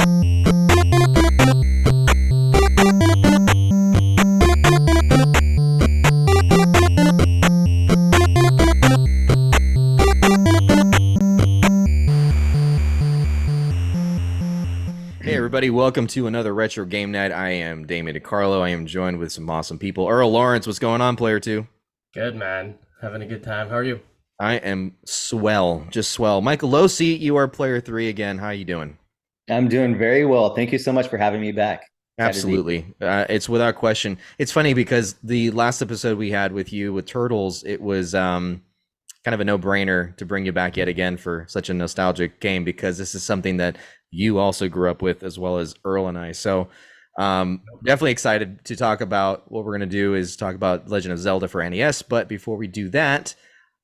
Hey everybody, welcome to another Retro Game Night. I am Damien DiCarlo. I am joined with some awesome people. Earl Lawrence, what's going on, player two? Good, man. Having a good time. How are you? I am swell, just swell. Michael Losi, you are player three again. How you doing? I'm doing very well. Thank you so much for having me back. Excited to be. Absolutely. It's without question. It's funny because the last episode we had with you with Turtles, it was kind of a no-brainer to bring you back yet again for such a nostalgic game because this is something that you also grew up with as well as Earl and I. So definitely excited to talk about what we're going to do is talk about Legend of Zelda for NES. But before we do that,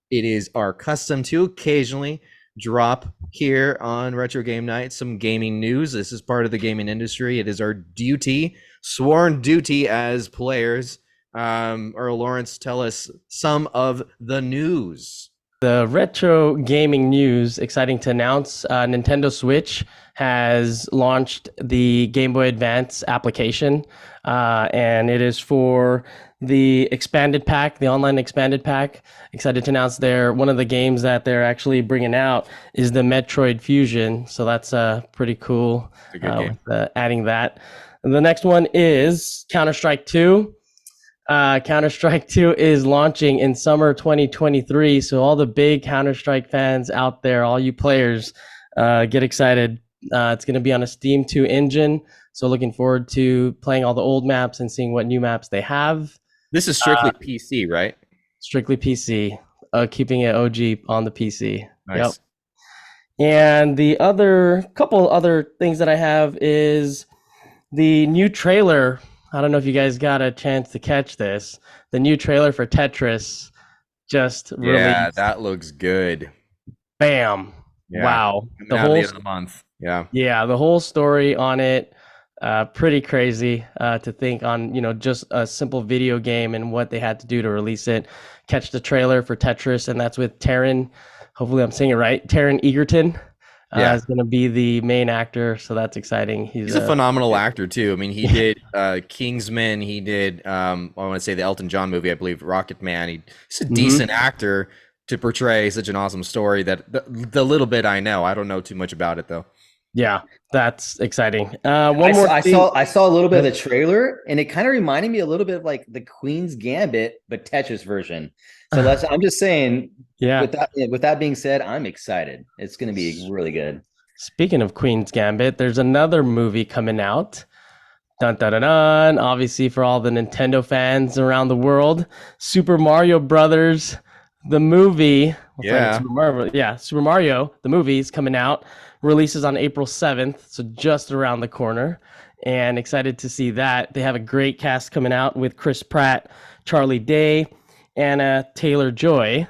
it is our custom to occasionally drop here on Retro Game Night some gaming news. This is part of the gaming industry. It is our duty, sworn duty as players. Earl Lawrence, tell us some of the news. The retro gaming news, exciting to announce. Nintendo Switch has launched the Game Boy Advance application, and it is for the expanded pack, the online expanded pack. Excited to announce one of the games that they're actually bringing out is the Metroid Fusion. So that's pretty cool. It's a good game. Adding that. And the next one is Counter-Strike 2. Counter-Strike 2 is launching in summer 2023. So all the big Counter-Strike fans out there, all you players, get excited. It's going to be on a Steam 2 engine. So looking forward to playing all the old maps and seeing what new maps they have. This is strictly PC, right? Strictly PC, keeping it OG on the PC. Nice. Yep. And the couple other things that I have is the new trailer. I don't know if you guys got a chance to catch this. The new trailer for Tetris just released. Yeah, that looks good. Bam. Yeah. Wow. The whole end of the month. Yeah. Yeah, the whole story on it, pretty crazy to think on, just a simple video game and what they had to do to release it. Catch the trailer for Tetris, and that's with Taron. Hopefully I'm saying it right. Taron Egerton. Is going to be the main actor, so that's exciting. He's a phenomenal actor too. I mean, he did Kingsman. He did I want to say the Elton John movie, I believe, Rocket Man. He's a decent actor to portray such an awesome story. That the little bit I know, I don't know too much about it though. Yeah, that's exciting. I saw a little bit of the trailer, and it kind of reminded me a little bit of like the Queen's Gambit, but Tetris version. So I'm just saying. Yeah. With that being said, I'm excited. It's going to be really good. Speaking of Queen's Gambit, there's another movie coming out. Dun, dun, dun, dun. Obviously, for all the Nintendo fans around the world, Super Mario Brothers, the movie. Super Mario, the movie is coming out. Releases on April 7th, so just around the corner. And excited to see that. They have a great cast coming out with Chris Pratt, Charlie Day, Anna Taylor-Joy,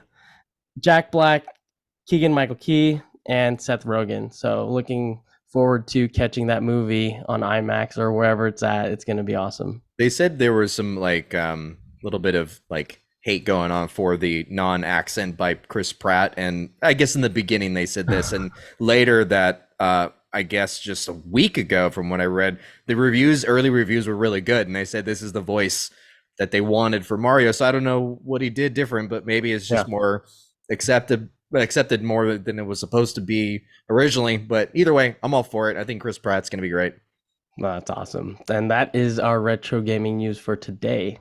Jack Black, Keegan-Michael Key, and Seth Rogen. So looking forward to catching that movie on IMAX or wherever it's at. It's going to be awesome. They said there was some little bit of hate going on for the non-accent by Chris Pratt, and I guess in the beginning they said this, and later that I guess just a week ago, from what I read, the early reviews were really good, and they said this is the voice that they wanted for Mario. So I don't know what he did different, but maybe it's just more accepted more than it was supposed to be originally. But either way, I'm all for it. I think Chris Pratt's going to be great. Well, that's awesome. And that is our retro gaming news for today.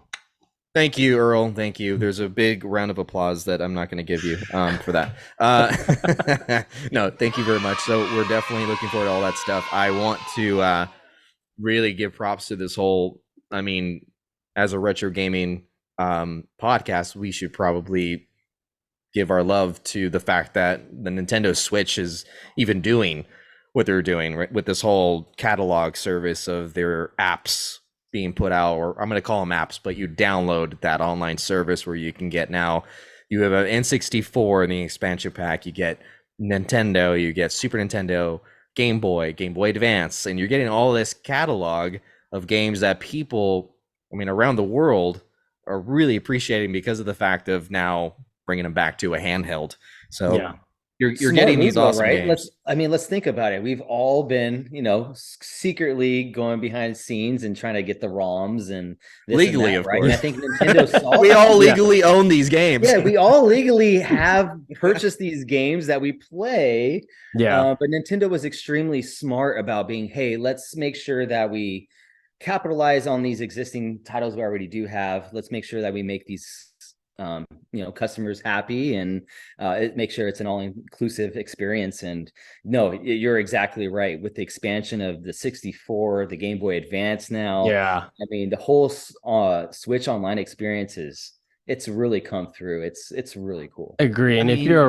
Thank you, Earl. Thank you. There's a big round of applause that I'm not going to give you for that. No, thank you very much. So we're definitely looking forward to all that stuff. I want to really give props to this whole, I mean, as a retro gaming podcast, we should probably give our love to the fact that the Nintendo Switch is even doing what they're doing, right, with this whole catalog service of their apps being put out, or I'm going to call them apps, but you download that online service where you can get now, you have an N64 in the expansion pack, you get Nintendo, you get Super Nintendo, Game Boy Advance, and you're getting all this catalog of games that people, I mean, around the world are really appreciating because of the fact of now bringing them back to a handheld. So You're Smart getting move these though, awesome right? games. Let's think about it. We've all been, secretly going behind the scenes and trying to get the ROMs and this and Legally, that, of right? And I course. think Nintendo saw We that. all Yeah, legally own these games. Yeah, we all legally have purchased these games that we play. yeah, But Nintendo was extremely smart about being, hey, let's make sure that we capitalize on these existing titles we already do have. Let's make sure that we make these customers happy and make sure it's an all-inclusive experience. And no, you're exactly right. With the expansion of the 64, the Game Boy Advance now, yeah. I mean, the whole Switch Online experiences, it's really come through. It's really cool. Agree. I And mean, if you're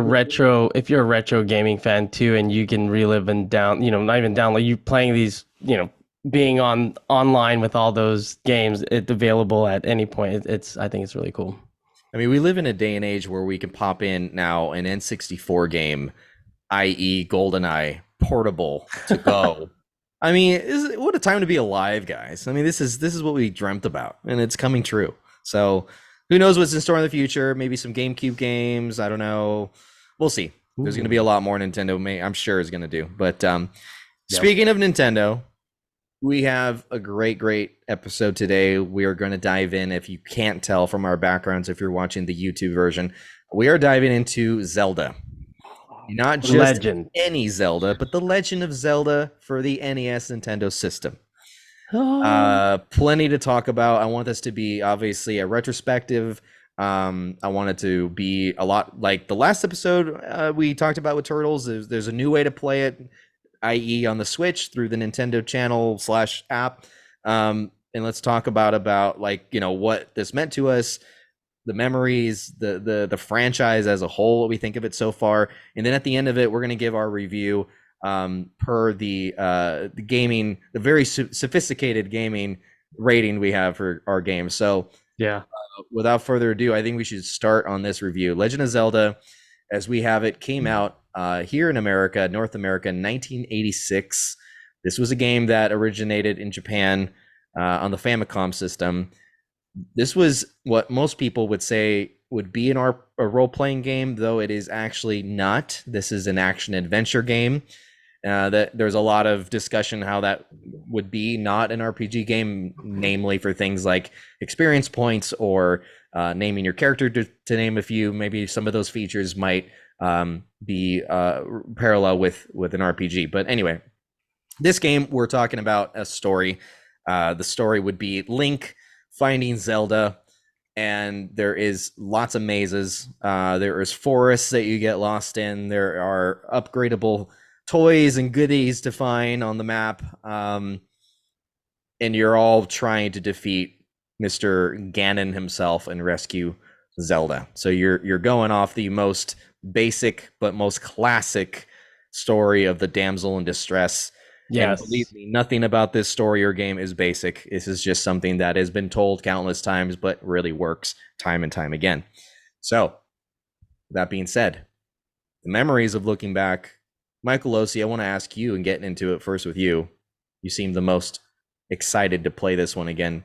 a retro gaming fan too, and you can relive and not even download, you playing these, being on online with all those games, it's available at any point. I think it's really cool. we live in a day and age where we can pop in now an N64 game, i.e., GoldenEye, portable to go. What a time to be alive, guys. This is what we dreamt about, and it's coming true. So, who knows what's in store in the future? Maybe some GameCube games. I don't know. We'll see. There's going to be a Ooh. lot more Nintendo, I'm sure, is going to do. But Yep. speaking of Nintendo, we have a great episode today. We are going to dive in, if you can't tell from our backgrounds, if you're watching the YouTube version, we are diving into Zelda. Not just Legend. any Zelda, but the Legend of Zelda for the NES Nintendo system. Oh, Plenty to talk about. I want this to be obviously a retrospective. I want it to be a lot like the last episode we talked about with Turtles. There's a new way to play it, i.e., on the Switch through the Nintendo channel / app. And let's talk about what this meant to us, the memories, the franchise as a whole, what we think of it so far, and then at the end of it, we're going to give our review per the gaming, the very sophisticated gaming rating we have for our game. So, yeah. without further ado, I think we should start on this review. Legend of Zelda, as we have it, came out here in America, North America, in 1986. This was a game that originated in Japan on the Famicom system. This was what most people would say would be a role-playing game, though it is actually not. This is an action-adventure game. That there's a lot of discussion how that would be not an RPG game, namely for things like experience points or naming your character, to name a few. Maybe some of those features might be parallel with an RPG. But anyway, this game, we're talking about a story. The story would be Link finding Zelda, and there is lots of mazes. There is forests that you get lost in. There are upgradable toys and goodies to find on the map, and you're all trying to defeat Mr. Ganon himself and rescue Zelda. So you're going off the most basic but most classic story of the damsel in distress. And Yes. believe me, nothing about this story or game is basic. This is just something that has been told countless times, but really works time and time again. So, that being said, the memories of looking back, Michael Osi, I want to ask you and getting into it first with you. You seem the most excited to play this one again.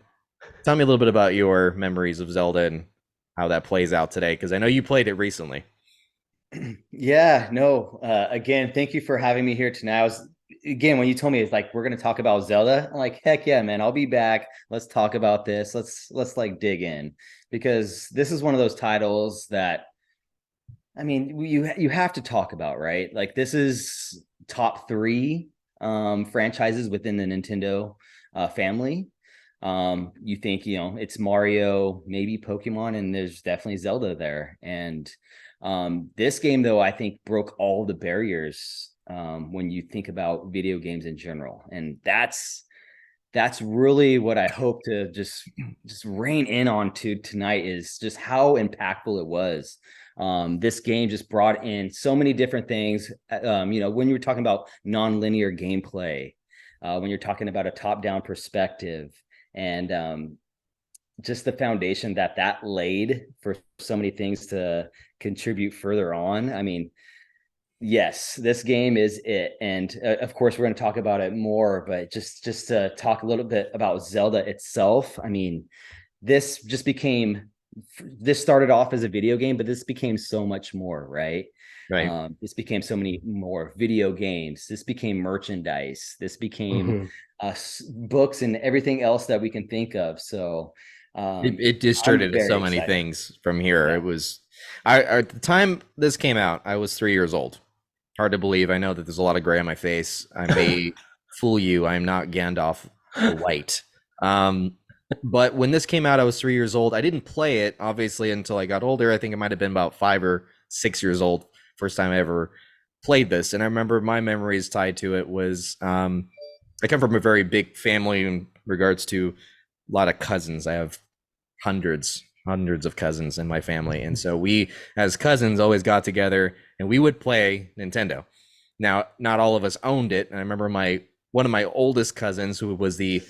Tell me a little bit about your memories of Zelda and how that plays out today, because I know you played it recently. Yeah, no. Again, thank you for having me here tonight. When you told me it's like we're gonna talk about Zelda, I'm like, heck yeah, man, I'll be back. Let's talk about this. Let's like dig in, because this is one of those titles that, I mean, you have to talk about, right? Like, this is top three franchises within the Nintendo family. You think, it's Mario, maybe Pokemon, and there's definitely Zelda there. And this game, though, I think broke all the barriers when you think about video games in general. And that's really what I hope to just rein in on to tonight, is just how impactful it was. This game just brought in so many different things. When you're talking about non-linear gameplay, when you're talking about a top-down perspective, and just the foundation that laid for so many things to contribute further on. I mean, yes, this game is it. And of course, we're going to talk about it more, but just to talk a little bit about Zelda itself. I mean, this just became, this started off as a video game, but this became so much more, right? Right. This became so many more video games. This became merchandise. This became Mhm. books and everything else that we can think of. So It just turned I'm into very so many excited. things from here. Yeah. It was, I at the time this came out, I was 3 years old. Hard to believe. I know that there's a lot of gray on my face. I may fool you. I am not Gandalf the White. Um, but when this came out, I was 3 years old. I didn't play it obviously until I got older. I think it might have been about 5 or 6 years old. First time I ever played this, and I remember my memories tied to it was I come from a very big family in regards to a lot of cousins. I have hundreds of cousins in my family, and so we as cousins always got together and we would play Nintendo. Now not all of us owned it, and I remember my one of my oldest cousins, who was the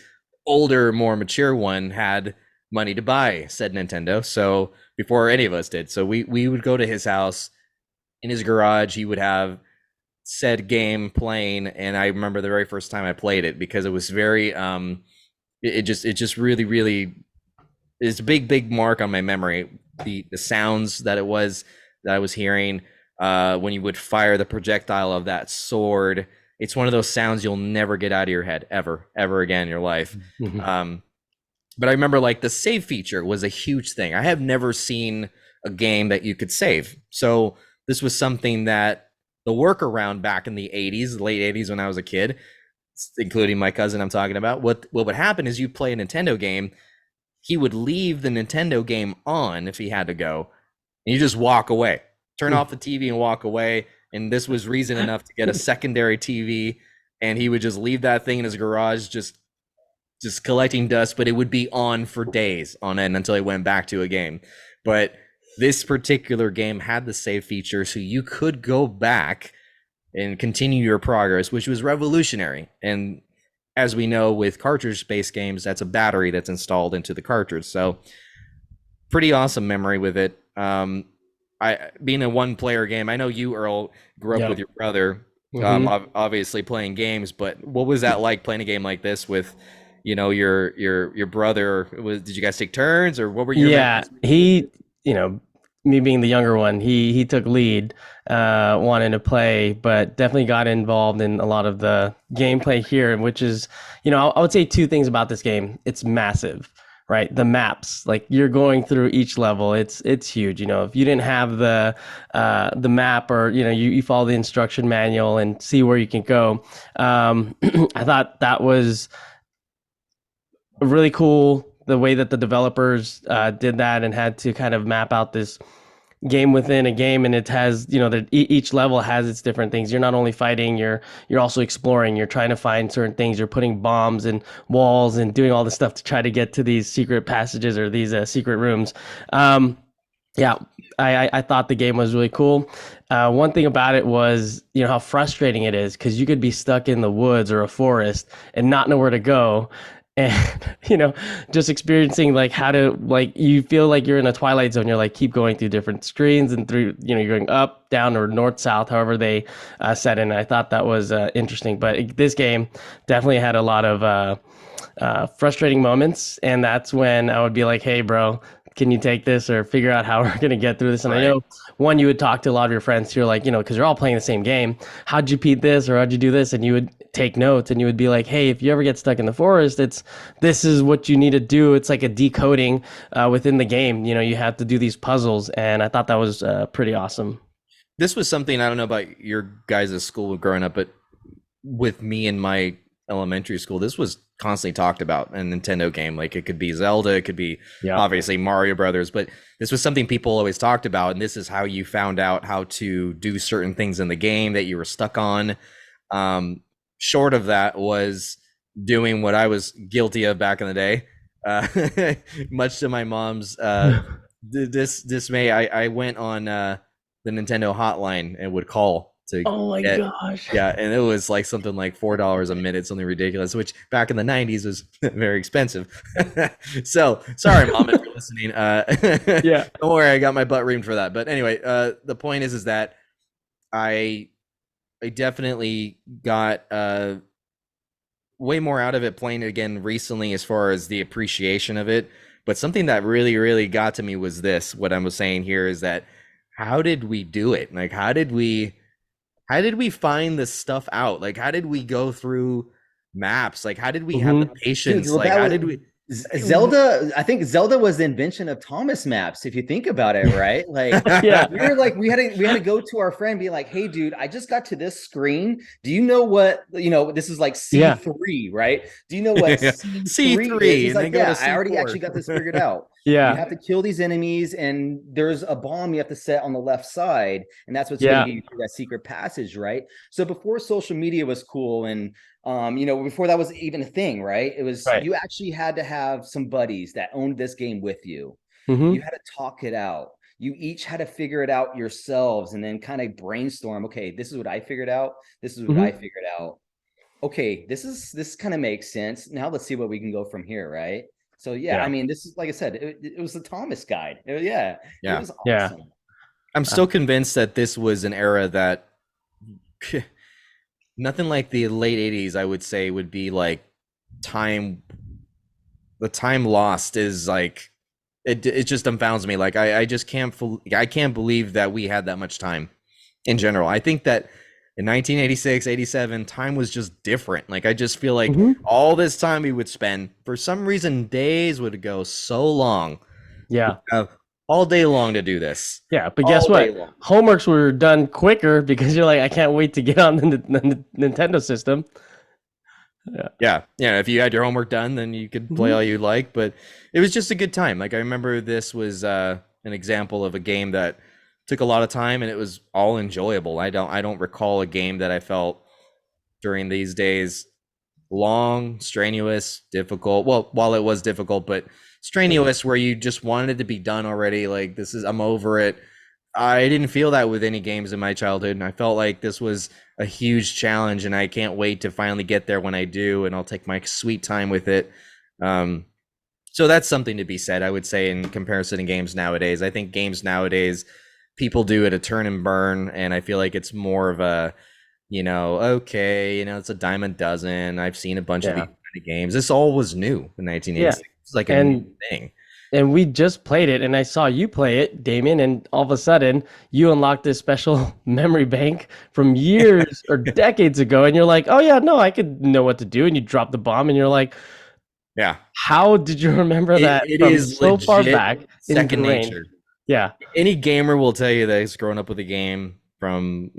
older, more mature one, had money to buy said Nintendo, so before any of us did. So we would go to his house. In his garage he would have said game playing, and I remember the very first time I played it because it was very it just really is a big mark on my memory. The sounds that I was hearing when you would fire the projectile of that sword. It's one of those sounds you'll never get out of your head ever again in your life. Mhm. Um, but I remember like the save feature was a huge thing. I have never seen a game that you could save. So this was something that the workaround back in the 80s, the late 80s when I was a kid, including my cousin I'm talking about, what would happen is you play a Nintendo game, he would leave the Nintendo game on if he had to go, and you just walk away, turn off the TV and walk away. And this was reason enough to get a secondary TV, and he would just leave that thing in his garage, just collecting dust, but it would be on for days on end until he went back to a game. But this particular game had the save feature, so you could go back and continue your progress, which was revolutionary. And as we know, with cartridge-based games, that's a battery that's installed into the cartridge. So pretty awesome memory with it. I being a one-player game. I know you, Earl, grew up Yeah. with your brother, Hmm. obviously playing games. But what was that like playing a game like this with, your brother? Did you guys take turns, or what were your Yeah, memories with it? you know, me being the younger one, he took lead, wanting to play, but definitely got involved in a lot of the gameplay here, which is, I would say two things about this game. It's massive, right? The maps, like you're going through each level, it's huge. If you didn't have the map, or you follow the instruction manual and see where you can go, I thought that was really cool the way that the developers did that and had to kind of map out this game within a game, and it has each level has its different things. You're not only fighting, you're also exploring, you're trying to find certain things, you're putting bombs and walls and doing all this stuff to try to get to these secret passages or these secret rooms. Yeah, I thought the game was really cool. One thing about it was, how frustrating it is because you could be stuck in the woods or a forest and not know where to go. And, just experiencing like how to, like, you feel like you're in a Twilight Zone. You're like, keep going through different screens and through, you're going up, down, or north, south, however they set in. I thought that was interesting. But this game definitely had a lot of frustrating moments. And that's when I would be like, hey, bro, can you take this or figure out how we're going to get through this? And I Right. know one, you would talk to a lot of your friends who are like, because you're all playing the same game. How'd you beat this or how'd you do this? And you would take notes and you would be like, hey, if you ever get stuck in the forest, this is what you need to do. It's like a decoding within the game. You have to do these puzzles. And I thought that was pretty awesome. This was something, I don't know about your guys' school growing up, but with me in my elementary school, this was constantly talked about in a Nintendo game. Like it could be Zelda, it could be Yeah. obviously Mario Brothers, but this was something people always talked about. And this is how you found out how to do certain things in the game that you were stuck on. Um, Short of that was doing what I was guilty of back in the day. Much to my mom's dismay, I went on the Nintendo hotline and would call to Oh my get, gosh. yeah, and it was like something like $4 a minute, something ridiculous, which back in the 90s was very expensive. So sorry, mom, if you're listening. Yeah. Don't worry, I got my butt reamed for that. But anyway, the point is that I I definitely got way more out of it playing it again recently as far as the appreciation of it. But something that really got to me was this. What I was saying here is that how did we do it? Like, how did we find this stuff out? Like, how did we go through maps? Like, how did we have the Hmm. Dude, patience? well, Like, that how was did we? Zelda. I think Zelda was the invention of Thomas maps, if you think about it, right? Like Yeah, we were like we had to go to our friend, be like, hey, dude, I just got to this screen. Do you know what, this is like yeah, C3, right? Do you know what C3 is? C3 He's and then like, go to yeah, I already actually C4. got this figured out. You yeah, have to kill these enemies, and there's a bomb you have to set on the left side, and that's what's going to yeah. get you through that secret passage, right? So before social media was cool, and before that was even a thing, right? It was, Right. you actually had to have some buddies that owned this game with you. You Hmm. had to talk it out. You each had to figure it out yourselves, and then kind of brainstorm. Okay, this is what I figured out. This is what I Hmm. figured out. Okay, this kind of makes sense. Now let's see what we can go from here, right? So yeah, I Yeah, mean, this is, like I said, it was the Thomas guide. Yeah, it Yeah. was yeah. awesome. I'm Uh, still convinced that this was an era that nothing like the late 80s, I would say, would be like time. The time lost is like, it just dumbfounds me. Like, I just I can't believe that we had that much time in general. I think that in 1986, 87, time was just different. Like, I just feel like hmm. all this time we would spend, for some reason, days would go so long. Yeah, Uh, all day long to do this. yeah. But guess All day what? long. Homeworks were done quicker because you're like, I can't wait to get on the Nintendo system. Yeah. Yeah. Yeah. If you had your homework done, then you could play Hmm. all you like. But it was just a good time. Like, I remember this was an example of a game that took a lot of time and it was all enjoyable. I don't recall a game that I felt during these days long, strenuous, difficult. Well, while it was difficult, but strenuous where you just wanted it to be done already. Like, I'm over it. I didn't feel that with any games in my childhood, and I felt like this was a huge challenge, and I can't wait to finally get there when I do, and I'll take my sweet time with it. Um, so that's something to be said, I would say, in comparison to games nowadays. I think games nowadays, people do it a turn and burn, and I feel like it's more of a, okay, it's a dime a dozen. I've seen a bunch of these Yeah. kind of games. This all was new in Yeah. 1986. It's like a new And thing. we just played it, and I saw you play it, Damien, and all of a sudden you unlocked this special memory bank from years or decades ago, and you're like, oh yeah, no, I could know what to do, and you drop the bomb, and you're like, Yeah. how did you remember It, that it from is so far legit back, second ingrained? nature. Yeah. Any gamer will tell you that he's grown up with a game from,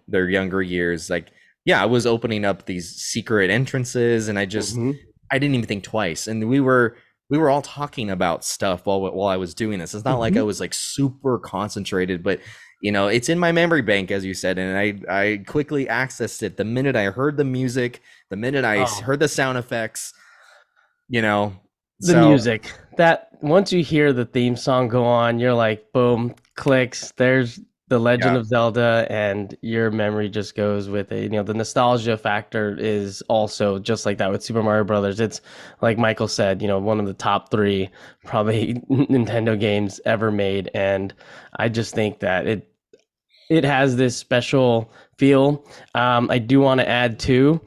their younger years. Like, yeah, I was opening up these secret entrances and Hmm. I didn't even think twice. And we were all talking about stuff while I was doing this. It's not like I Hmm. was like super concentrated, but it's in my memory bank, as you said, and I quickly accessed it the minute I heard the music, the minute I Oh, heard the sound effects, you know. the So music. That once you hear the theme song go on, you're like, boom, clicks. There's the Legend yeah, of Zelda, and your memory just goes with it. The nostalgia factor is also just like that with Super Mario Brothers. It's like Michael said, one of the top three probably Nintendo games ever made, and I just think that it has this special feel. I do want to add too,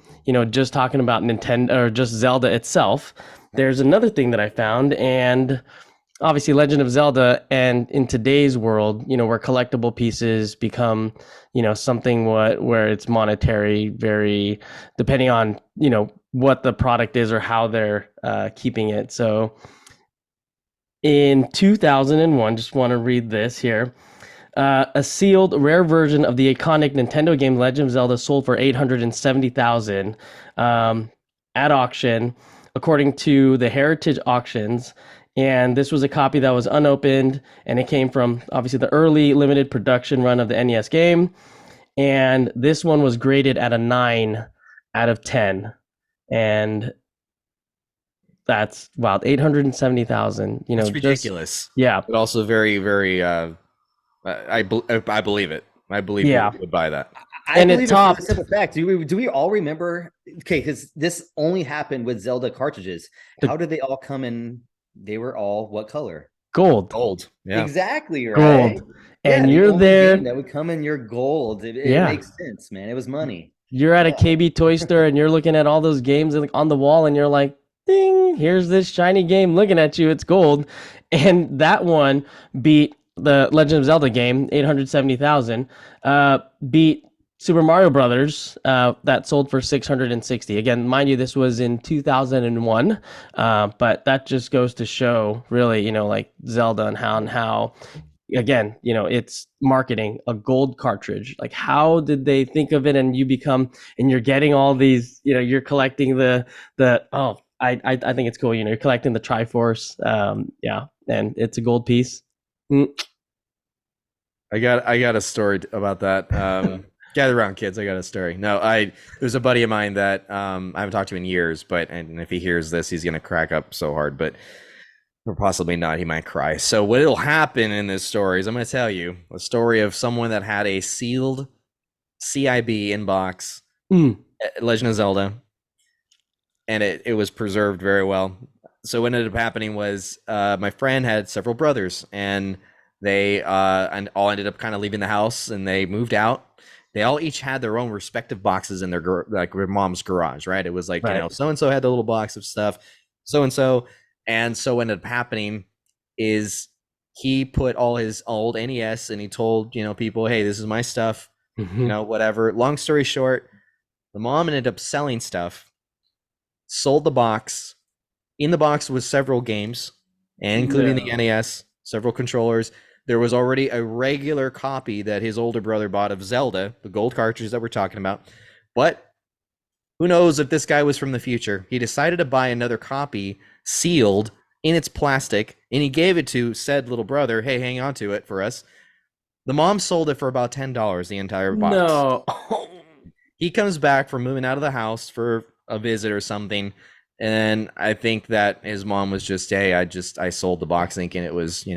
just talking about Nintendo or just Zelda itself. There's another thing that I found, and obviously Legend of Zelda, and in today's world, where collectible pieces become, something where it's monetary, very depending on what the product is or how they're keeping it. So in 2001, just want to read this here. A sealed rare version of the iconic Nintendo game Legend of Zelda sold for 870,000 at auction, according to the Heritage Auctions. And this was a copy that was unopened, and it came from obviously the early limited production run of the NES game. And this one was graded at a 9 out of 10. And that's wild. 870,000, that's just, ridiculous, yeah, but also very, very. I believe it. I believe yeah. people would buy that. I And it believe it for the topped simple fact. Do we all remember? Okay, because this only happened with Zelda cartridges. the How did they all come in? They were all what color? gold. Gold. Yeah. Exactly, right? Gold. Yeah, And the you're only game there. that would come in your gold. It Yeah. makes sense, man. It was money. You're at a Yeah. KB Toy Store and you're looking at all those games like on the wall and you're like, ding, here's this shiny game looking at you. It's gold. And that one beat the Legend of Zelda game, 870,000, beat Super Mario Brothers, that sold for 660. Again, mind you, this was in 2001, but that just goes to show, really, like Zelda and how again, it's marketing a gold cartridge. Like, how did they think of it? And you're getting all these, you're collecting the oh, I think it's cool. You're collecting the Triforce. Yeah, and it's a gold piece. Mm. I got a story about that. Gather around, kids. I got a story. No, there's a buddy of mine that I haven't talked to in years, and if he hears this, he's gonna crack up so hard, but or possibly not. He might cry. So what'll happen in this story is I'm gonna tell you a story of someone that had a sealed CIB inbox, Mm. Legend of Zelda, and it was preserved very well. So what ended up happening was my friend had several brothers, and they and all ended up kind of leaving the house, and they moved out. They all each had their own respective boxes in their mom's garage, right? It was like, Right. so and so had the little box of stuff, so and so, and so what ended up happening is he put all his old NES and he told people, hey, this is my stuff, Mhm. whatever. Long story short, the mom ended up selling stuff, sold the box. In the box was several games, and including the No. NES, several controllers. There was already a regular copy that his older brother bought of Zelda, the gold cartridge that we're talking about. But who knows if this guy was from the future? He decided to buy another copy, sealed in its plastic, and he gave it to said little brother. Hey, hang on to it for us. The mom sold it for about $10, the entire box. No. He comes back from moving out of the house for a visit or something, and I think that his mom was just, hey, I sold the box thinking it was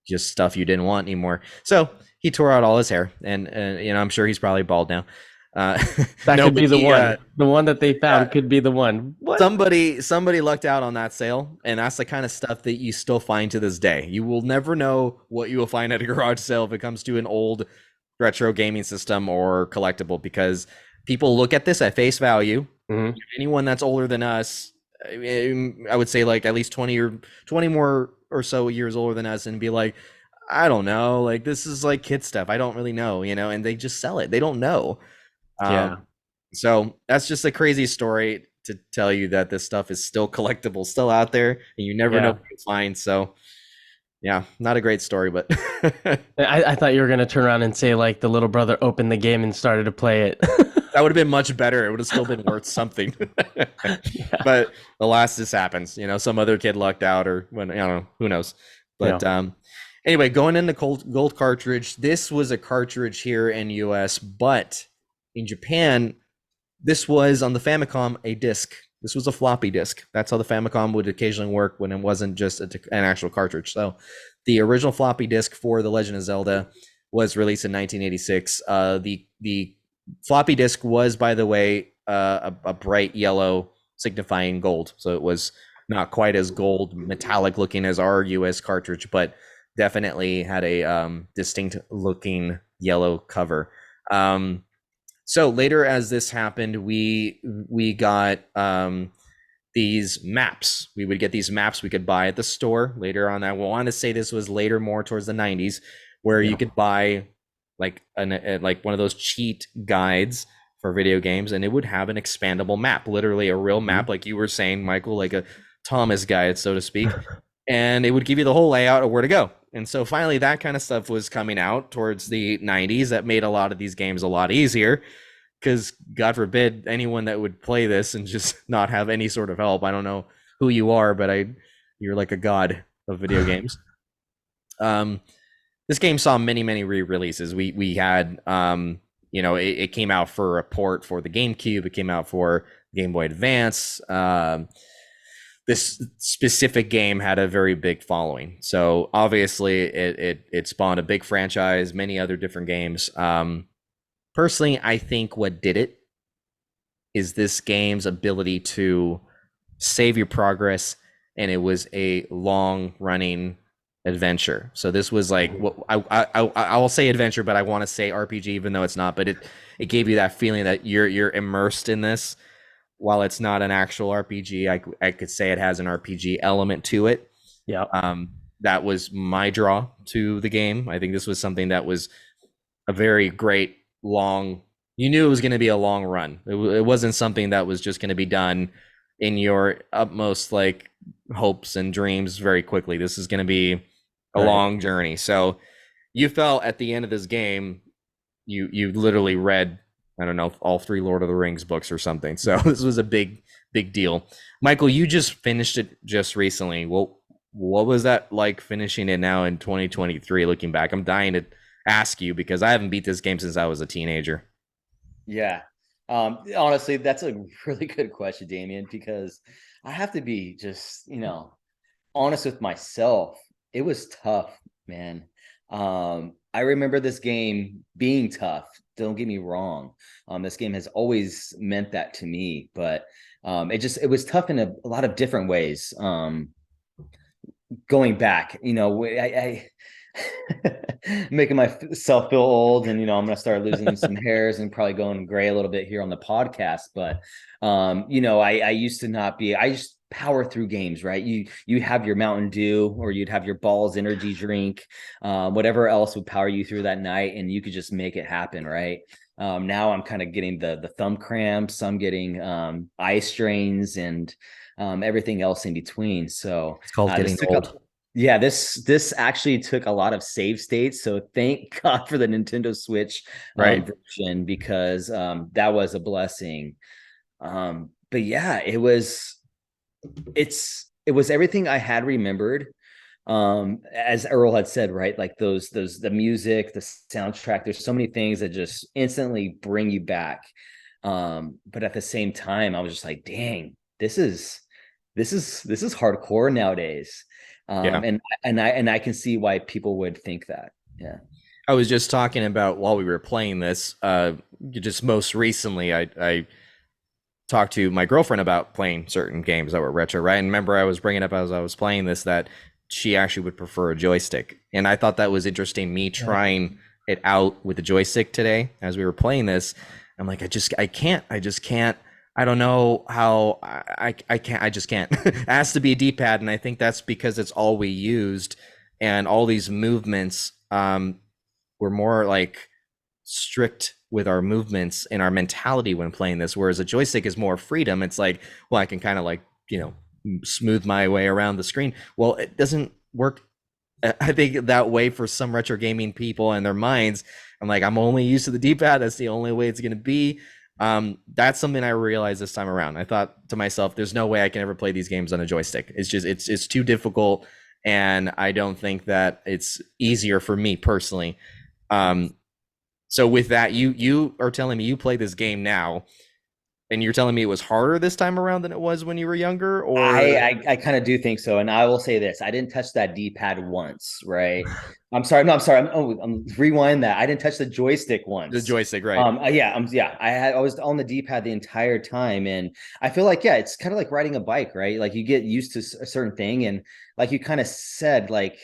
just stuff you didn't want anymore. So he tore out all his hair, and I'm sure he's probably bald now. That No, could but be the he one. The one that they found could be the one. What? somebody lucked out on that sale, and that's the kind of stuff that you still find to this day. You will never know what you will find at a garage sale if it comes to an old retro gaming system or collectible, because people look at this at face value. Mhm. Anyone that's older than us, I would say like at least 20 more or so years older than us, and be like, I don't know, like this is like kid stuff. I don't really know, and they just sell it. They don't know. Yeah. So that's just a crazy story to tell you that this stuff is still collectible, still out there, and you never know Yeah. what you find. So yeah, not a great story, but I thought you were gonna turn around and say like the little brother opened the game and started to play it. that would have been much better. It would have still been worth something. Yeah. But alas, this happens. Some other kid lucked out, or when I don't know, who knows. But Yeah. anyway, going into gold cartridge. This was a cartridge here in US, but in Japan, this was on the Famicom a disc. This was a floppy disk. That's how the Famicom would occasionally work when it wasn't just an actual cartridge. So the original floppy disk for The Legend of Zelda was released in 1986. The floppy disk was, by the way, a bright yellow signifying gold. So it was not quite as gold metallic looking as our US cartridge, but definitely had a distinct looking yellow cover. So later, as this happened, we got these maps. We would get these maps we could buy at the store later on. I want to say this was later, more towards the 90s, where you could buy like like one of those cheat guides for video games, and it would have an expandable map, literally a real map, like you were saying, Michael, like a Thomas guide, so to speak, and it would give you the whole layout of where to go. And so finally, that kind of stuff was coming out towards the 90s. That made a lot of these games a lot easier, because God forbid anyone that would play this and just not have any sort of help. I don't know who you are, but you're like a god of video games. This game saw many re-releases. We had it came out for a port for the GameCube. It came out for Game Boy Advance. This specific game had a very big following, so obviously it spawned a big franchise, many other different games. Personally, I think what did it is this game's ability to save your progress, and it was a long running adventure. So this was like what I will say adventure, but I want to say RPG, even though it's not. But it gave you that feeling that you're immersed in this. While it's not an actual RPG, I could say it has an RPG element to it. Yeah. that was my draw to the game. I think this was something that was a very great long. You knew it was going to be a long run. It wasn't something that was just going to be done in your utmost like hopes and dreams very quickly. This is going to be a Right. long journey. So you felt at the end of this game, you literally read, I don't know, all three Lord of the Rings books or something. So this was a big deal. Michael, you just finished it just recently. Well, what was that like finishing it now in 2023? Looking back, I'm dying to ask you because I haven't beat this game since I was a teenager. Yeah. Honestly, that's a really good question, Damien, because I have to be just, honest with myself. It was tough, man. I remember this game being tough. Don't get me wrong. This game has always meant that to me, but it was tough in a lot of different ways. Going back, making myself feel old, and I'm gonna start losing some hairs and probably going gray a little bit here on the podcast. But I used to not be. I just power through games, right? You have your Mountain Dew, or you'd have your Balls energy drink, whatever else would power you through that night, and you could just make it happen, right? Now I'm kind of getting the thumb cramps. I'm getting eye strains and everything else in between. So It's called this getting took old. yeah, this actually took a lot of save states. So thank God for the Nintendo Switch Right. version, because that was a blessing. But yeah, it was everything I had remembered. As Earl had said, right? Like those the music, the soundtrack, there's so many things that just instantly bring you back. But at the same time, I was just like, dang, this is hardcore nowadays. Yeah. And I can see why people would think that. Yeah. I was just talking about while we were playing this, just most recently, I talked to my girlfriend about playing certain games that were retro, right? And remember, I was bringing up as I was playing this that she actually would prefer a joystick. And I thought that was interesting, me trying it out with the joystick today as we were playing this. I'm like, I just can't. I don't know how I can't, I just can't. It has to be a D-pad. And I think that's because it's all we used. And all these movements were more like strict with our movements and our mentality when playing this, whereas a joystick is more freedom. It's like, well, I can kind of like, smooth my way around the screen. Well, it doesn't work, I think, that way for some retro gaming people and their minds. I'm like, I'm only used to the D-pad. That's the only way it's going to be. That's something I realized this time around. I thought to myself, there's no way I can ever play these games on a joystick. It's just, it's too difficult. And I don't think that it's easier for me personally. So with that, you are telling me you play this game now, and you're telling me it was harder this time around than it was when you were younger, or I kind of do think so. And I will say this: I didn't touch that D-pad once, right? I'm sorry. No, I'm sorry. I'm rewind that. I didn't touch the joystick the once. joystick, right? Yeah. I was on the D-pad the entire time, and I feel like, yeah, it's kind of like riding a bike, right? Like you get used to a certain thing, and like you kind of said, like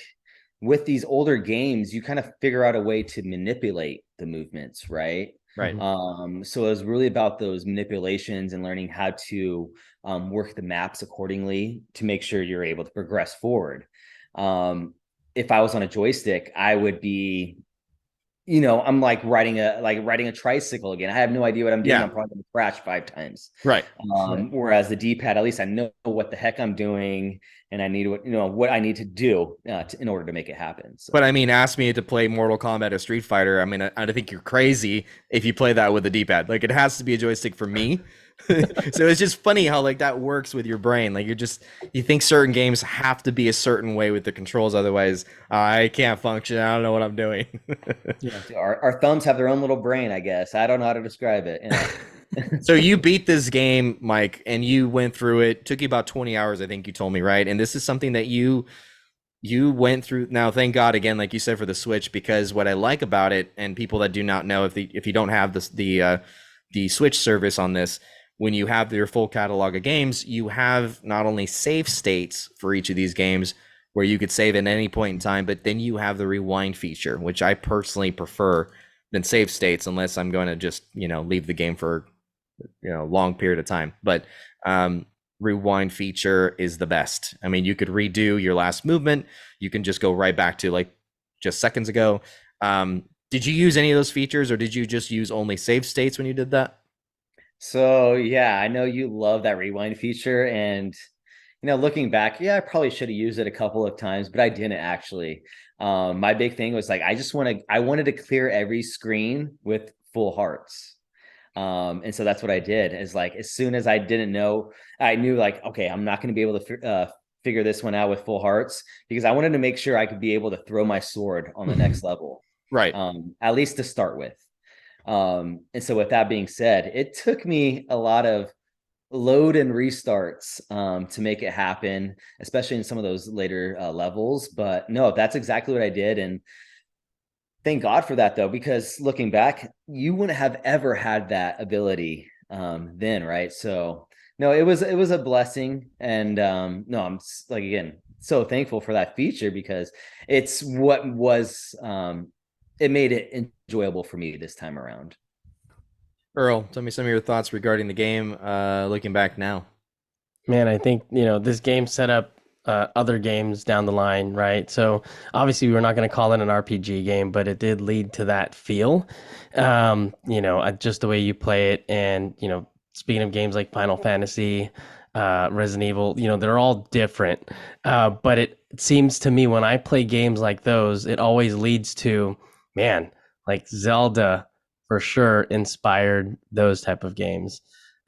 with these older games, you kind of figure out a way to manipulate the movements, right? Right. So it was really about those manipulations and learning how to work the maps accordingly to make sure you're able to progress forward. If I was on a joystick, I would be, I'm like riding a tricycle again. I have no idea what I'm doing. Yeah. I'm probably going to crash 5 times. Right. Whereas the D-pad, at least I know what the heck I'm doing, and I need what I need to do in order to make it happen. So. But I mean, ask me to play Mortal Kombat or Street Fighter. I mean, I think you're crazy if you play that with a D-pad. Like, it has to be a joystick for me. So it's just funny how like that works with your brain. Like you think certain games have to be a certain way with the controls, otherwise I can't function. I don't know what I'm doing. Yeah. Our thumbs have their own little brain, I guess. I don't know how to describe it. So you beat this game, Mike, and you went through it. Took you about 20 hours, I think you told me, right? And this is something that you went through. Now, thank God, again, like you said, for the Switch, because what I like about it, and people that do not know, if you don't have the Switch service on this, when you have your full catalog of games, you have not only save states for each of these games where you could save at any point in time, but then you have the rewind feature, which I personally prefer than save states, unless I'm going to just leave the game for a long period of time. But rewind feature is the best. I mean, you could redo your last movement. You can just go right back to like just seconds ago. Did you use any of those features, or did you just use only save states when you did that? So yeah, I know you love that rewind feature, and looking back, yeah, I probably should have used it a couple of times, but I didn't actually. My big thing was like I wanted to clear every screen with full hearts. And so that's what I did. Is like as soon as I didn't know, I knew like, okay, I'm not going to be able to figure this one out with full hearts because I wanted to make sure I could be able to throw my sword on the next level, Right. at least to start with. And so with that being said, it took me a lot of load and restarts to make it happen, especially in some of those later levels. But no, that's exactly what I did. And thank God for that, though, because looking back, you wouldn't have ever had that ability then, right? So no, it was a blessing. And no, I'm like, again, so thankful for that feature because it's what was it made it enjoyable for me this time around. Earl, tell me some of your thoughts regarding the game, looking back now. Man, I think, this game set up other games down the line, right? So obviously we're not going to call it an RPG game, but it did lead to that feel. Just the way you play it. And, speaking of games like Final Fantasy, Resident Evil, they're all different. But it seems to me when I play games like those, it always leads to, man, like Zelda for sure inspired those type of games.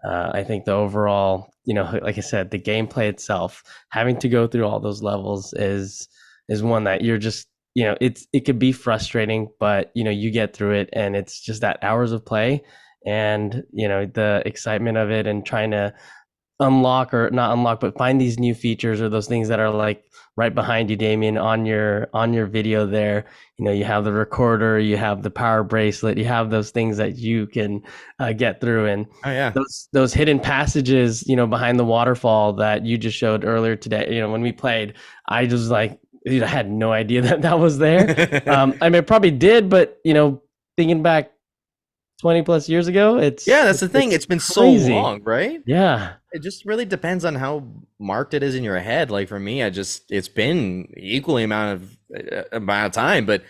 I think the overall, like I said, the gameplay itself, having to go through all those levels is one that you're just, it could be frustrating, but you get through it, and it's just that hours of play, and the excitement of it, and trying to unlock or not unlock, but find these new features or those things that are like right behind you, Damien, on your video there. You have the recorder, you have the power bracelet, you have those things that you can get through, and Oh yeah. those hidden passages, behind the waterfall that you just showed earlier today. When we played, I just like, I had no idea that that was there. I mean, I probably did, but thinking back 20 plus years ago, Yeah, that's the thing. it's It's been so crazy. long, right? Yeah. It just really depends on how marked it is in your head. Like for me, it's been equally amount of time, but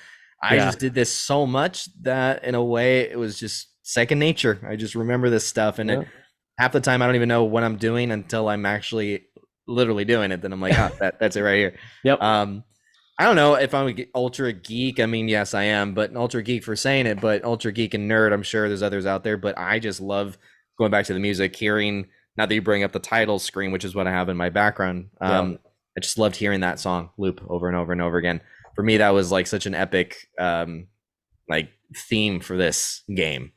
I Yeah. just did this so much that in a way it was just second nature. I just remember this stuff, and Yeah. half the time I don't even know what I'm doing until I'm actually literally doing it. Then I'm like, that's it right here. Yep. Um, I don't know if I'm a ultra geek. I mean, yes, I am, but an ultra geek for saying it, but ultra geek and nerd, I'm sure there's others out there, but I just love going back to the music, hearing, now that you bring up the title screen, which is what I have in my background. Yeah. I just loved hearing that song loop over and over and over again. For me, that was like such an epic, like theme for this game.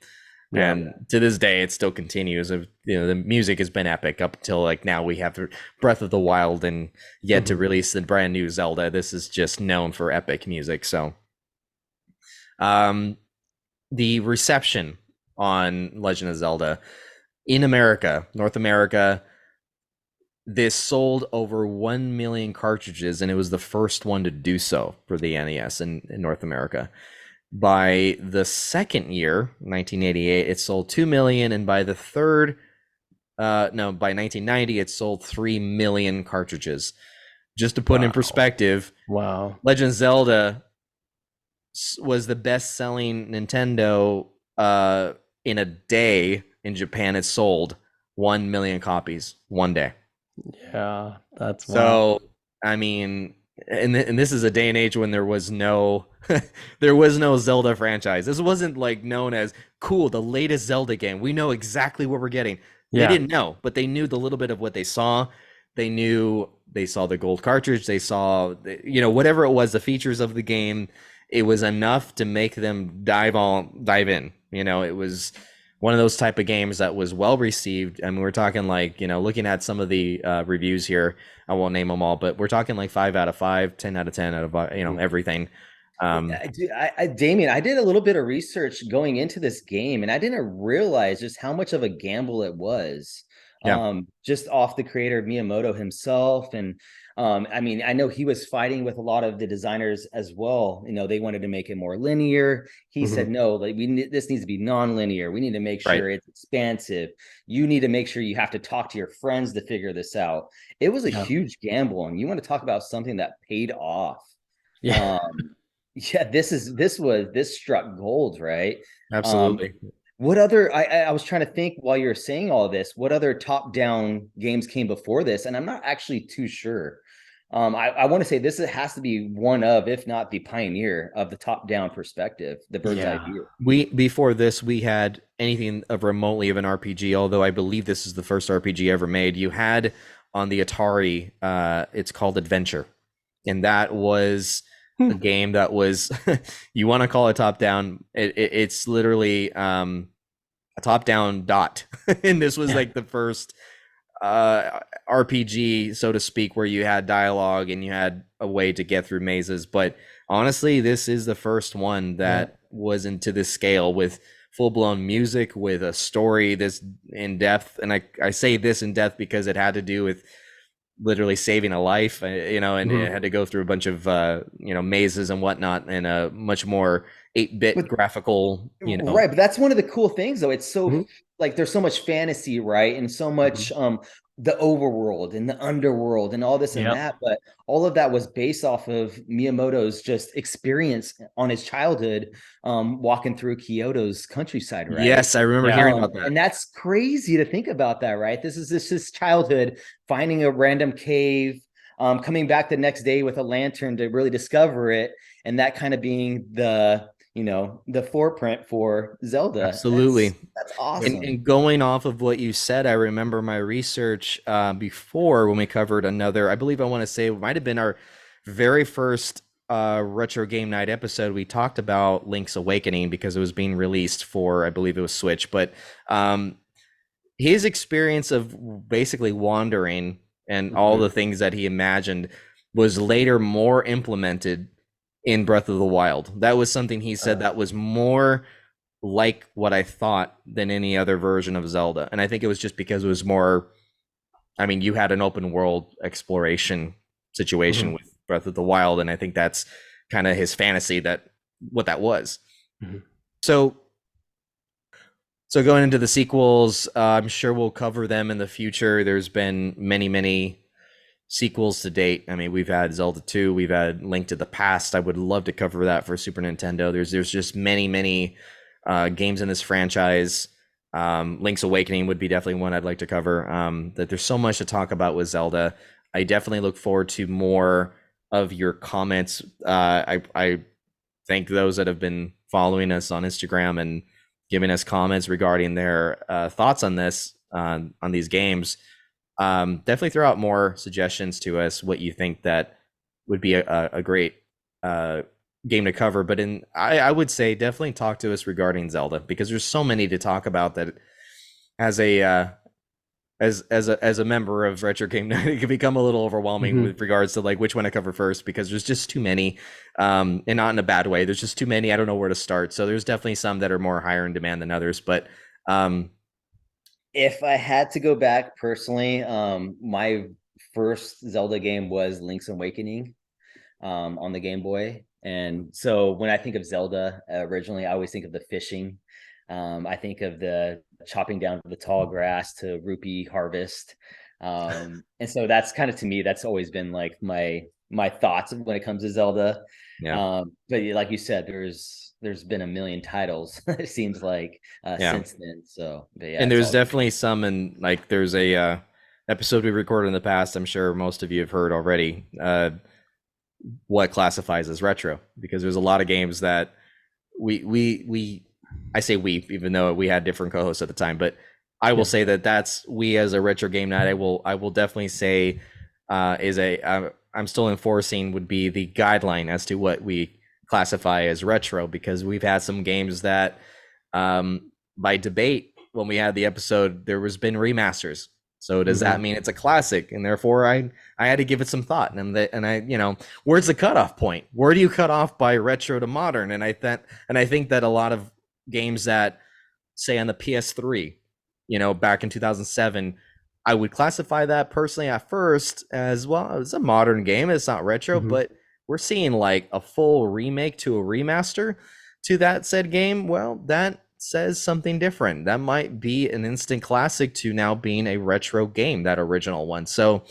Yeah. And to this day, it still continues. The music has been epic up until like now we have Breath of the Wild and yet to Mhm. release the brand new Zelda. This is just known for epic music. So, um, the reception on Legend of Zelda in America, North America, this sold over 1 million cartridges, and it was the first one to do so for the NES in North America. By the second year, 1988, it sold 2 million, and by the third, no, by 1990, it sold 3 million cartridges. Just to put in Wow. perspective, Wow. Legend of Zelda was the best-selling Nintendo in a day in Japan. It sold 1 million copies one day. Yeah. That's wild. So, I mean, and this is a day and age when there was no there was no Zelda franchise. This wasn't like known as cool, the latest Zelda game. We know exactly what we're getting. They Yeah. didn't know, but they knew the little bit of what they saw. They knew they saw the gold cartridge, they saw whatever it was, the features of the game, it was enough to make them dive in. It was one of those type of games that was well received. I mean, we're talking like, looking at some of the reviews here, I won't name them all, but we're talking like 5 out of 5, 10 out of 10 out of, Mm. everything. Um, Damien, I did a little bit of research going into this game, and I didn't realize just how much of a gamble it was. yeah, Just off the creator of Miyamoto himself, and I mean, I know he was fighting with a lot of the designers as well. You know, they wanted to make it more linear. He Hmm. said, "No, like this needs to be non-linear. We need to make right. sure it's expansive. You need to make sure you have to talk to your friends to figure this out." It was a Yeah. huge gamble, and you want to talk about something that paid off. Yeah. Um, yeah, this struck gold, right? Um, Absolutely. what other I was trying to think while you were saying all this, what other top-down games came before this? And I'm not actually too sure. I want to say this has to be one of, if not the pioneer of the top-down perspective, the bird's eye Yeah. view. We before this we had anything of remotely of an RPG, although I believe this is the first RPG ever made. You had on the Atari, it's called Adventure, and that was a game that was you want to call it top down. It's literally a top down dot, and this was Yeah. like the first RPG, so to speak, where you had dialogue and you had a way to get through mazes. But honestly, this is the first one Yeah. that was into this scale with full blown music, with a story this in depth. And I say this in depth because it had to do with literally saving a life, and it Hmm. had to go through a bunch of, mazes and whatnot, and a much more 8-bit But graphical, right, but that's one of the cool things though. It's so Hmm. like there's so much fantasy, right? And so much Hmm. the overworld and the underworld and all this and Yep. that, but all of that was based off of Miyamoto's just experience on his childhood walking through Kyoto's countryside, right? Yes, I remember Yeah. hearing about that. And that's crazy to think about that, right? This his childhood finding a random cave, coming back the next day with a lantern to really discover it, and that kind of being the foreprint for Zelda. Absolutely. That's And, awesome. and going off of what you said, I remember my research before when we covered another, I believe I want to say it might have been our very first retro game night episode. We talked about Link's Awakening because it was being released for, I believe it was Switch. But um, his experience of basically wandering and all Hmm. the things that he imagined was later more implemented in Breath of the Wild. That was something he said that was more like what I thought than any other version of Zelda. And I think it was just because it was more, I mean, you had an open world exploration situation Hmm. with Breath of the Wild, and I think that's kind of his fantasy, that what that was. Hmm. So so going into the sequels, I'm sure we'll cover them in the future. There's been many sequels to date. I mean, we've had Zelda 2, we've had Link to the Past. I would love to cover that for Super Nintendo. There's just many games in this franchise. Link's Awakening would be definitely one I'd like to cover. That there's so much to talk about with Zelda. I definitely look forward to more of your comments. I thank those that have been following us on Instagram and giving us comments regarding their thoughts on this, on these games. Definitely throw out more suggestions to us what you think that would be a great uh, game to cover. But I would say definitely talk to us regarding Zelda, because there's so many to talk about that as a member of Retro Game Night, it can become a little overwhelming Hmm. with regards to like which one to cover first, because there's just too many, and not in a bad way. There's just too many. I don't know where to start. So there's definitely some that are more higher in demand than others. But um, If I had to go back personally, my first Zelda game was Link's Awakening. On the Game Boy. And so when I think of Zelda originally, I always think of the fishing. I think of the chopping down the tall grass to rupee harvest. And so that's kind of to me, that's always been like my thoughts when it comes to Zelda. yeah, But like you said, there's been a million titles, it seems like yeah. since then. So but yeah, And it's there's all good. definitely some, and like there's a episode we recorded in the past. I'm sure most of you have heard already. What classifies as retro? Because there's a lot of games that we I say we, even though we had different co-hosts at the time, but I will Yeah. say that that's we as a retro game night. I will definitely say is I'm still enforcing would be the guideline as to what we classify as retro, because we've had some games that by debate when we had the episode there was been remasters, So does that mean it's a classic? And therefore, I had to give it some thought. And I where's the cutoff point? Where do you cut off by retro to modern? And I think that a lot of games that say on the PS3, back in 2007, I would classify that personally at first as, well, it's a modern game. It's not retro, but we're seeing like a full remake to a remaster to that said game. Well, that says something different. That might be an instant classic to now being a retro game, that original one. So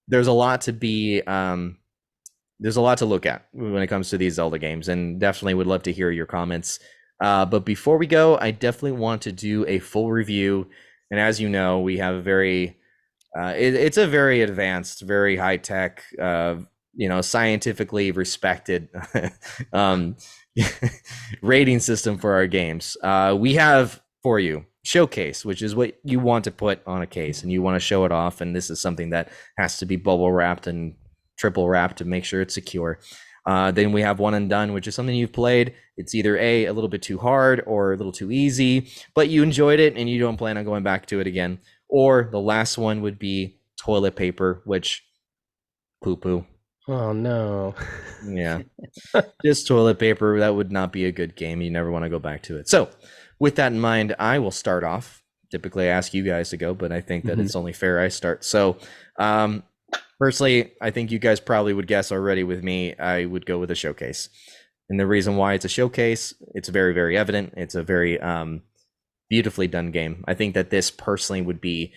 there's a lot to be there's a lot to look at when it comes to these Zelda games, and definitely would love to hear your comments. But before we go, I definitely want to do a full review. And as you know, we have a very it's a very advanced, very high tech, scientifically respected um, rating system for our games. We have for you Showcase, which is what you want to put on a case and you want to show it off. And this is something that has to be bubble wrapped and triple wrapped to make sure it's secure. Then we have One and Done, which is something you've played. It's either a little bit too hard or a little too easy, but you enjoyed it and you don't plan on going back to it again. Or the last one would be Toilet Paper, which poo. Oh no. Yeah. Just toilet paper. That would not be a good game. You never want to go back to it. So with that in mind, I will start off. Typically I ask you guys to go, but I think that it's only fair I start. So personally, I think you guys probably would guess already with me, I would go with a Showcase. And the reason why it's a Showcase, it's very, very evident. It's a very beautifully done game. I think that this personally would be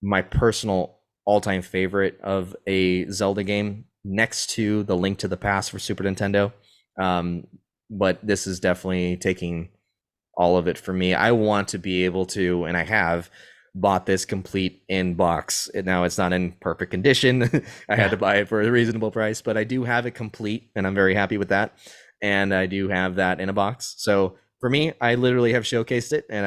my personal all-time favorite of a Zelda game, next to the Link to the Past for Super Nintendo. But this is definitely taking all of it for me. I want to be able to, and I have bought this complete in box. Now it's not in perfect condition. I had to buy it for a reasonable price, but I do have it complete and I'm very happy with that. And I do have that in a box. So for me, I literally have showcased it and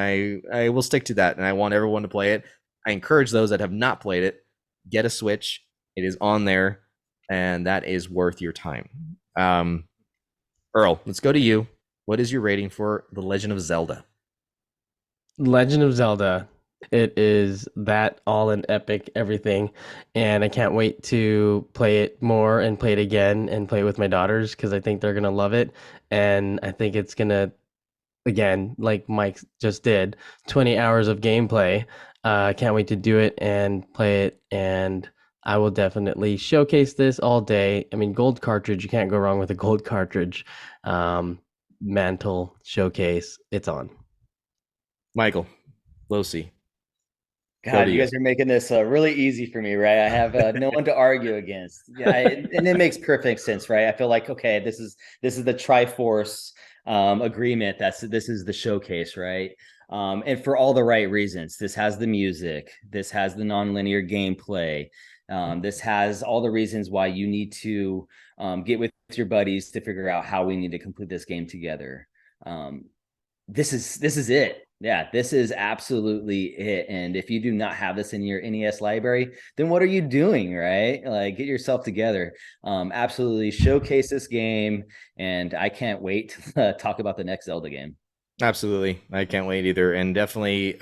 I will stick to that. And I want everyone to play it. I encourage those that have not played it, get a Switch. It is on there and that is worth your time. Earl, let's go to you. What is your rating for The Legend of Zelda? Legend of Zelda. It is that all an epic everything. And I can't wait to play it more and play it again and play it with my daughters because I think they're going to love it. And I think it's going to, again, like Mike just did, 20 hours of gameplay. I can't wait to do it and play it. And I will definitely showcase this all day. I mean, gold cartridge, you can't go wrong with a gold cartridge. Mantle, showcase, it's on. Michael, Losi. God, you guys are making this really easy for me, right? I have no one to argue against. Yeah, and it makes perfect sense, right? I feel like, okay, this is the Triforce agreement. This is the showcase, right? And for all the right reasons. This has the music. This has the nonlinear gameplay. This has all the reasons why you need to get with your buddies to figure out how we need to complete this game together. This is it. Yeah, this is absolutely it. And if you do not have this in your NES library, then what are you doing, right? Like, get yourself together. Absolutely showcase this game. And I can't wait to talk about the next Zelda game. Absolutely. I can't wait either. And definitely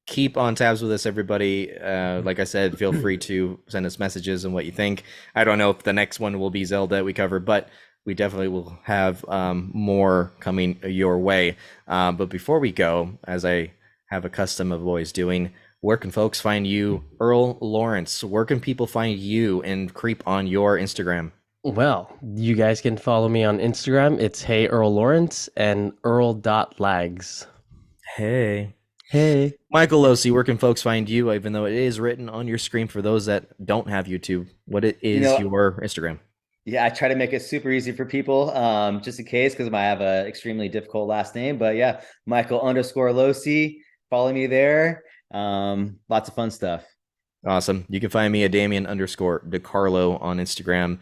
keep on tabs with us, everybody. Like I said, feel free to send us messages and what you think. I don't know if the next one will be Zelda we cover, but we definitely will have more coming your way. But before we go, as I have a custom of always doing, where can folks find you, Earl Lawrence? Where can people find you and creep on your Instagram? Well, you guys can follow me on Instagram. It's Hey Earl Lawrence and Earl.lags. Hey. Michael Losi, where can folks find you, even though it is written on your screen for those that don't have YouTube? What is your Instagram? Yeah, I try to make it super easy for people, just in case, because I have an extremely difficult last name. But yeah, Michael_Losi. Follow me there. Lots of fun stuff. Awesome. You can find me at Damien_DeCarlo on Instagram.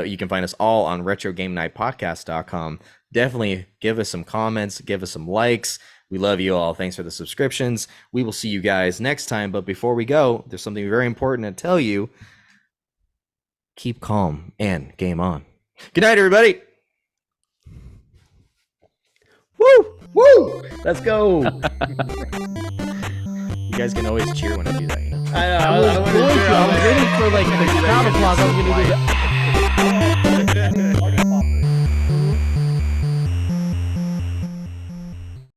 You can find us all on RetroGameNightPodcast.com. Definitely give us some comments, give us some likes. We love you all. Thanks for the subscriptions. We will see you guys next time. But before we go, there's something very important to tell you. Keep calm and game on. Good night, everybody. Woo! Let's go. You guys can always cheer when I do that. You know? I know. I was going to. I was waiting for like the crowd applause. I was going to do the